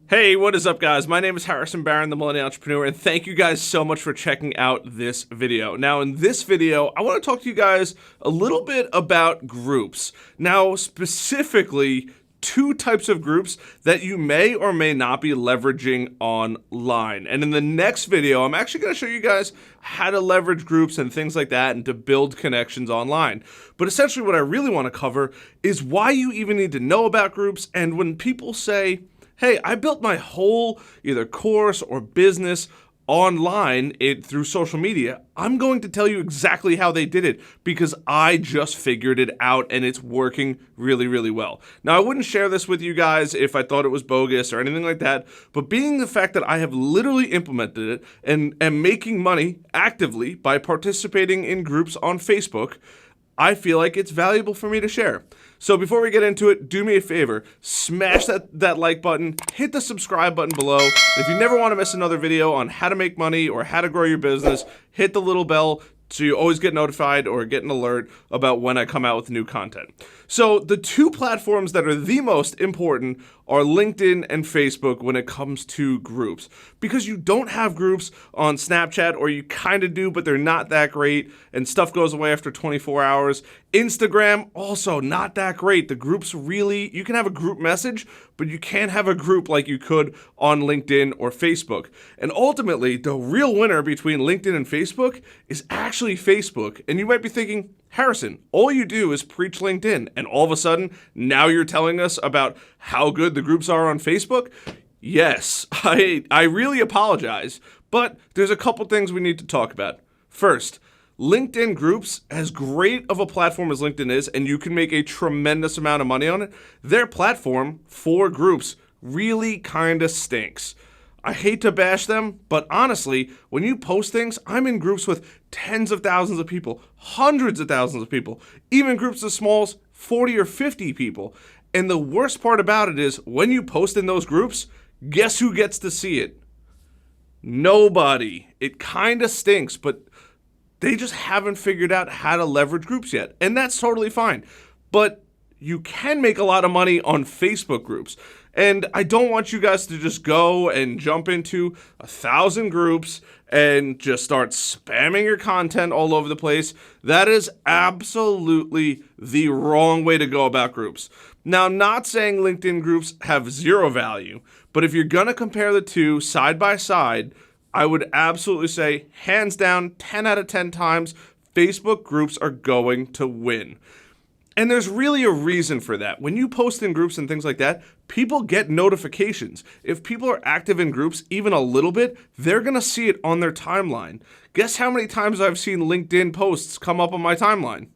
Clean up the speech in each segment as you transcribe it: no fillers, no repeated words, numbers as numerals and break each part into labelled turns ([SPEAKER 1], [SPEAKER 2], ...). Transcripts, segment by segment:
[SPEAKER 1] Hey, what is up, guys? My name is Harrison Barron, the Millennial Entrepreneur, and thank you guys so much for checking out this video. Now, in this video, I want to talk to you guys a little bit about groups. Now, specifically, two types of groups that you may or may not be leveraging online. And in the next video, I'm actually going to show you guys how to leverage groups and things like that and to build connections online. But essentially, what I really want to cover is why you even need to know about groups. And when people say, hey, I built my whole either course or business online through social media, I'm going to tell you exactly how they did it because I just figured it out and it's working really, really well. Now, I wouldn't share this with you guys if I thought it was bogus or anything like that, but being the fact that I have literally implemented it and am making money actively by participating in groups on Facebook, I feel like it's valuable for me to share. So before we get into it, do me a favor, smash that like button, hit the subscribe button below. If you never want to miss another video on how to make money or how to grow your business, hit the little bell so you always get notified or get an alert about when I come out with new content. So the two platforms that are the most important are LinkedIn and Facebook when it comes to groups. Because you don't have groups on Snapchat, or you kind of do, but they're not that great, and stuff goes away after 24 hours. Instagram, also not that great. The groups really, you can have a group message, but you can't have a group like you could on LinkedIn or Facebook. And ultimately, the real winner between LinkedIn and Facebook is actually Facebook. And you might be thinking, Harrison, all you do is preach LinkedIn, and all of a sudden, now you're telling us about how good the groups are on Facebook? Yes, I really apologize, but there's a couple things we need to talk about. First, LinkedIn groups, as great of a platform as LinkedIn is, and you can make a tremendous amount of money on it, their platform for groups really kind of stinks. I hate to bash them, but honestly, when you post things, I'm in groups with tens of thousands of people, hundreds of thousands of people, even groups as small as 40 or 50 people. And the worst part about it is when you post in those groups, guess who gets to see it? Nobody. It kind of stinks, but they just haven't figured out how to leverage groups yet. And that's totally fine. But you can make a lot of money on Facebook groups. And I don't want you guys to just go and jump into 1,000 groups and just start spamming your content all over the place. That is absolutely the wrong way to go about groups. Now, I'm not saying LinkedIn groups have zero value, but if you're going to compare the two side by side, I would absolutely say, hands down, 10 out of 10 times, Facebook groups are going to win. And there's really a reason for that. When you post in groups and things like that, people get notifications. If people are active in groups even a little bit, they're going to see it on their timeline. Guess how many times I've seen LinkedIn posts come up on my timeline?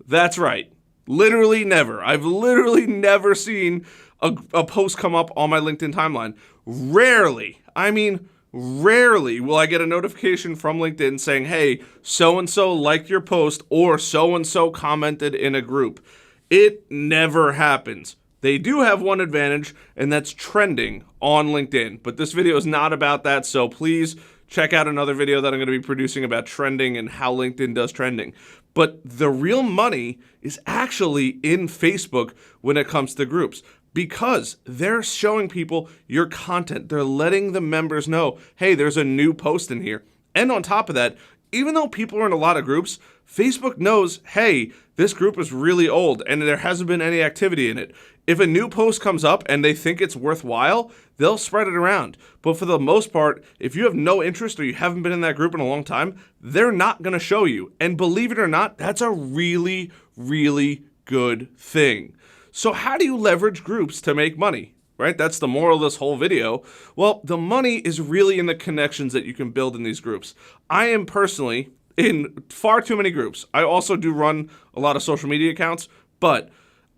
[SPEAKER 1] That's right. Literally never. I've literally never seen a post come up on my LinkedIn timeline. Rarely. I mean, rarely will I get a notification from LinkedIn saying, hey, so-and-so liked your post or so-and-so commented in a group. It never happens. They do have one advantage, and that's trending on LinkedIn. But this video is not about that, so please check out another video that I'm going to be producing about trending and how LinkedIn does trending. But the real money is actually in Facebook when it comes to groups, because they're showing people your content. They're letting the members know, hey, there's a new post in here. And on top of that, even though people are in a lot of groups, Facebook knows, hey, this group is really old and there hasn't been any activity in it. If a new post comes up and they think it's worthwhile, they'll spread it around. But for the most part, if you have no interest or you haven't been in that group in a long time, they're not going to show you. And believe it or not, that's a really, really good thing. So how do you leverage groups to make money? Right? That's the moral of this whole video. Well, the money is really in the connections that you can build in these groups. I am personally in far too many groups. I also do run a lot of social media accounts, but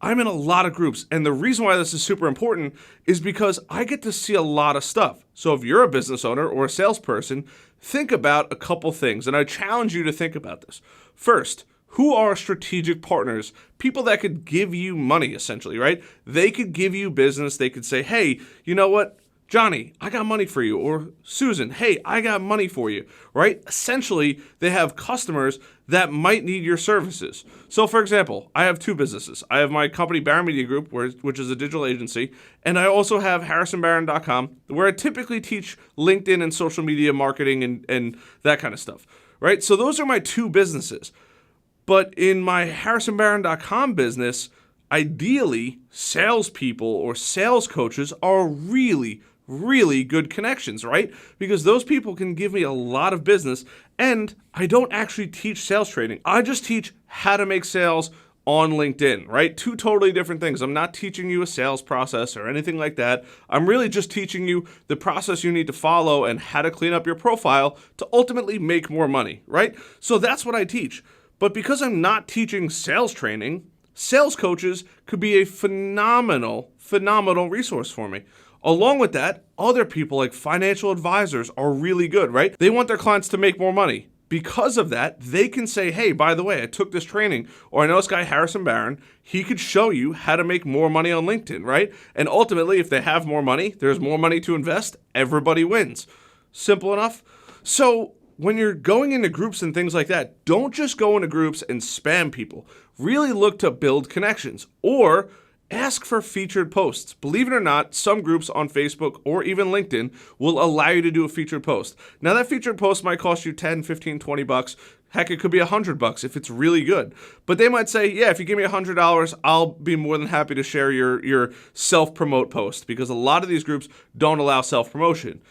[SPEAKER 1] I'm in a lot of groups. And the reason why this is super important is because I get to see a lot of stuff. So if you're a business owner or a salesperson, think about a couple things. And I challenge you to think about this. First, who are strategic partners? People that could give you money, essentially, right? They could give you business. They could say, hey, you know what? Johnny, I got money for you. Or Susan, hey, I got money for you, right? Essentially, they have customers that might need your services. So for example, I have two businesses. I have my company Barron Media Group, which is a digital agency, and I also have harrisonbarron.com, where I typically teach LinkedIn and social media marketing and that kind of stuff, right? So those are my two businesses. But in my harrisonbarron.com business, ideally, salespeople or sales coaches are really good connections, right? Because those people can give me a lot of business, and I don't actually teach sales training. I just teach how to make sales on LinkedIn, right? Two totally different things. I'm not teaching you a sales process or anything like that. I'm really just teaching you the process you need to follow and how to clean up your profile to ultimately make more money, right? So that's what I teach. But because I'm not teaching sales training, sales coaches could be a phenomenal resource for me. Along with that, other people like financial advisors are really good, right? They want their clients to make more money. Because of that, they can say, hey, by the way, I took this training, or I know this guy, Harrison Barron, he could show you how to make more money on LinkedIn, right? And ultimately, if they have more money, there's more money to invest, everybody wins. Simple enough. So when you're going into groups and things like that, don't just go into groups and spam people. Really look to build connections, or ask for featured posts. Believe it or not, some groups on Facebook or even LinkedIn will allow you to do a featured post. Now that featured post might cost you 10, 15, 20 bucks. Heck, it could be $100 if it's really good. But they might say, yeah, if you give me $100, I'll be more than happy to share your self-promote post, because a lot of these groups don't allow self-promotion.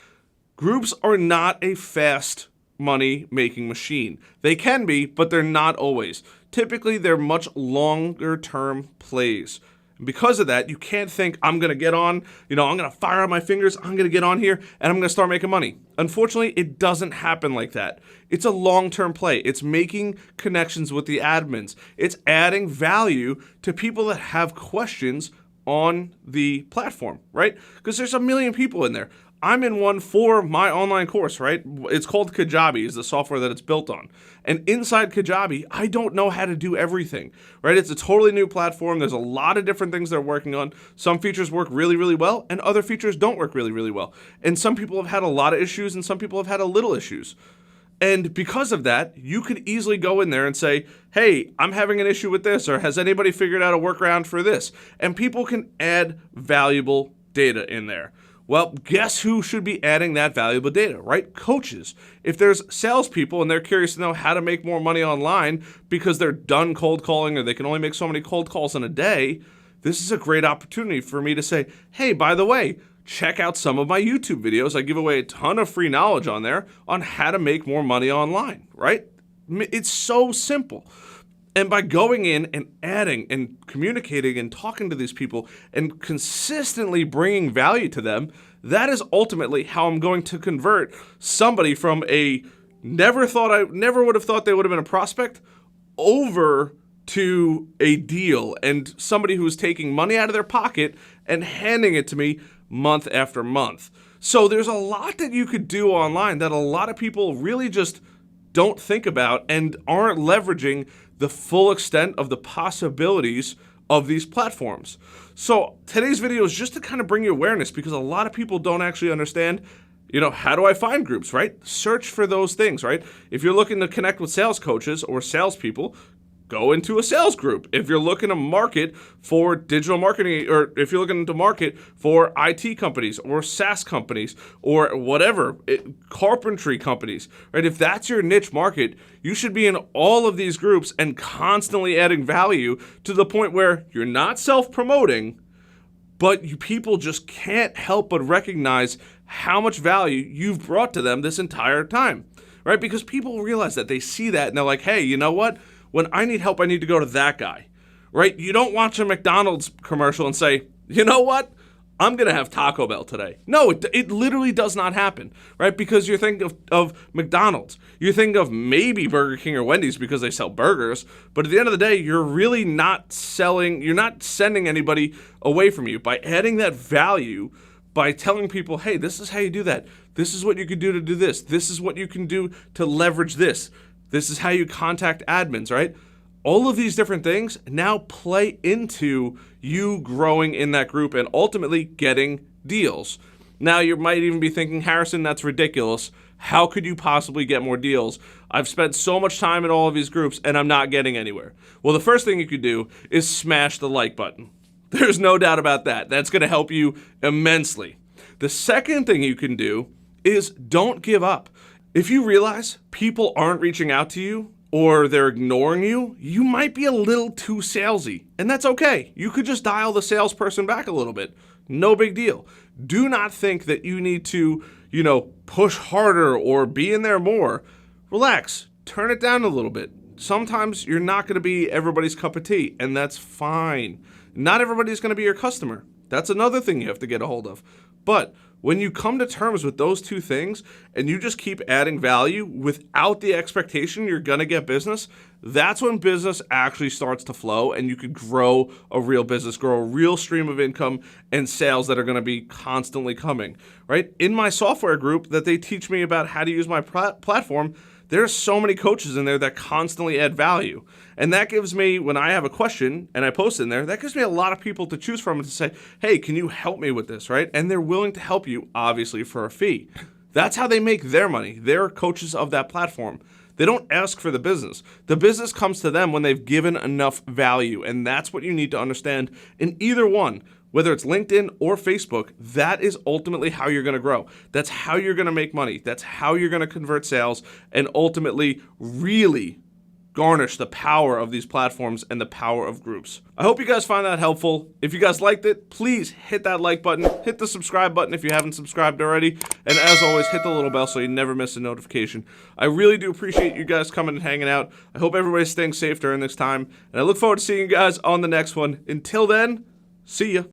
[SPEAKER 1] Groups are not a fast money-making machine. They can be, but they're not always. Typically, they're much longer-term plays. And because of that, you can't think, I'm going to get on, I'm going to fire on my fingers, I'm going to get on here, and I'm going to start making money. Unfortunately, it doesn't happen like that. It's a long-term play. It's making connections with the admins. It's adding value to people that have questions on the platform, right? Because there's a million people in there. I'm in one for my online course, right? It's called Kajabi, is the software that it's built on. And inside Kajabi, I don't know how to do everything, right? It's a totally new platform. There's a lot of different things they're working on. Some features work really well, and other features don't work really well. And some people have had a lot of issues, and some people have had a little issues. And because of that, you could easily go in there and say, hey, I'm having an issue with this, or has anybody figured out a workaround for this? And people can add valuable data in there. Well, guess who should be adding that valuable data, right? Coaches. If there's salespeople and they're curious to know how to make more money online because they're done cold calling or they can only make so many cold calls in a day, this is a great opportunity for me to say, hey, by the way, check out some of my YouTube videos. I give away a ton of free knowledge on there on how to make more money online, right? It's so simple. And by going in and adding and communicating and talking to these people and consistently bringing value to them, that is ultimately how I'm going to convert somebody from a never would have thought they would have been a prospect over to a deal, and somebody who's taking money out of their pocket and handing it to me month after month. So there's a lot that you could do online that a lot of people really just don't think about and aren't leveraging the full extent of the possibilities of these platforms. So today's video is just to kind of bring you awareness, because a lot of people don't actually understand, how do I find groups, right? Search for those things, right? If you're looking to connect with sales coaches or salespeople, go into a sales group. If you're looking to market for digital marketing, or if you're looking to market for IT companies or SaaS companies or whatever, carpentry companies, right? If that's your niche market, you should be in all of these groups and constantly adding value to the point where you're not self-promoting, but people just can't help but recognize how much value you've brought to them this entire time, right? Because people realize that, they see that, and they're like, hey, you know what? When I need help, I need to go to that guy, right? You don't watch a McDonald's commercial and say, you know what? I'm going to have Taco Bell today. No, it literally does not happen, right? Because you're thinking of McDonald's. You're thinking of maybe Burger King or Wendy's because they sell burgers. But at the end of the day, you're really not you're not sending anybody away from you. By adding that value, by telling people, hey, this is how you do that. This is what you could do to do this. This is what you can do to leverage this. This is how you contact admins, right? All of these different things now play into you growing in that group and ultimately getting deals. Now, you might even be thinking, Harrison, that's ridiculous. How could you possibly get more deals? I've spent so much time in all of these groups and I'm not getting anywhere. Well, the first thing you could do is smash the like button. There's no doubt about that. That's going to help you immensely. The second thing you can do is don't give up. If you realize people aren't reaching out to you or they're ignoring you, you might be a little too salesy, and that's okay. You could just dial the salesperson back a little bit. No big deal. Do not think that you need to, push harder or be in there more. Relax. Turn it down a little bit. Sometimes you're not going to be everybody's cup of tea, and that's fine. Not everybody's going to be your customer. That's another thing you have to get a hold of. But when you come to terms with those two things and you just keep adding value without the expectation you're going to get business, that's when business actually starts to flow and you could grow a real business, grow a real stream of income and sales that are going to be constantly coming, right? In my software group that they teach me about how to use my platform, there's so many coaches in there that constantly add value. And that gives me, when I have a question and I post in there, that gives me a lot of people to choose from and to say, hey, can you help me with this, right? And they're willing to help you, obviously, for a fee. That's how they make their money. They're coaches of that platform. They don't ask for the business. The business comes to them when they've given enough value. And that's what you need to understand in either one. Whether it's LinkedIn or Facebook, that is ultimately how you're going to grow. That's how you're going to make money. That's how you're going to convert sales and ultimately really garnish the power of these platforms and the power of groups. I hope you guys find that helpful. If you guys liked it, please hit that like button, hit the subscribe button if you haven't subscribed already, and as always, hit the little bell so you never miss a notification. I really do appreciate you guys coming and hanging out. I hope everybody's staying safe during this time, and I look forward to seeing you guys on the next one. Until then, see ya.